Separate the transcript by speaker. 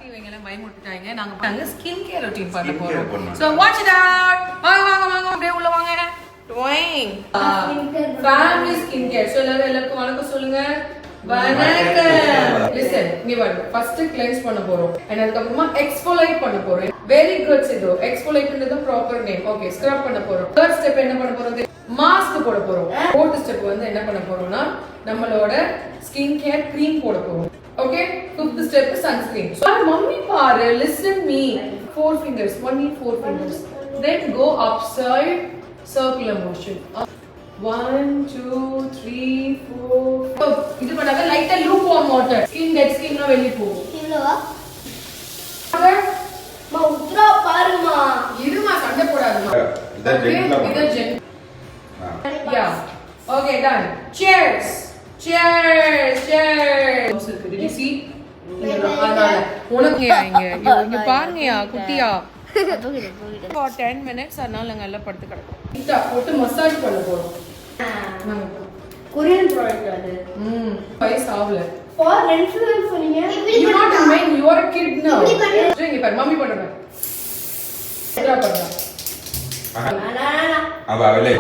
Speaker 1: இவங்கெல்லாம் பயமுறுத்திட்டாங்க. நாங்க skin care routine பண்ண போறோம். So watch it out. வாங்க அப்படியே உள்ள வாங்க. ட்வைங் ஃபேமிலி ஸ்கின் கேர். So எல்லாருக்கும் வணக்கம் சொல்லுங்க. வணக்கம். Listen, இங்க பாருங்க. ஃபர்ஸ்ட் கிளென்ஸ் பண்ண போறோம். and அதுக்கு அப்புறமா எக்ஸ்ஃபோலைட் பண்ண போறோம். Very good Sithu. எக்ஸ்ஃபோலைட்ன்றது ப்ராப்பர் நேம். ஓகே, ஸ்க்ரப் பண்ண போறோம். தேர்ட் ஸ்டெப் என்ன பண்ண போறோம்? மாஸ்க் போட போறோம். ஃபோர்த் ஸ்டெப் வந்து என்ன பண்ண போறோம்னா நம்மளோட ஸ்கின் கேர் க்ரீம் போட போறோம். Okay, fifth step is sunscreen. So mummy paare, listen me. 4 fingers, only 4 fingers. Then go upside circular motion. 1 2 3 4. So idu padaga light lukewarm water. Skin dead skin na velli pogu. Ivlova. Ma udra paruma. Iduma sanda podaduma. Ida gentle. Ida gentle. Yeah. Okay, done. Cheers. Cheers. Did you see? உனக்கு இங்க பாருங்கயா குட்டியா. For 10 minutes அதனால நாங்க எல்லாம் படுத்து கிடக்கோம். இத போட்டு massage பண்ண போறோம். கொரியன் ப்ராடக்ட் அது. பைஸ் ஆவல. For influence சொன்னீங்க. You not a man, you are a kid now. இங்க பாரு மம்மி பண்றாங்க. எதா பண்றா? அவ அவளே.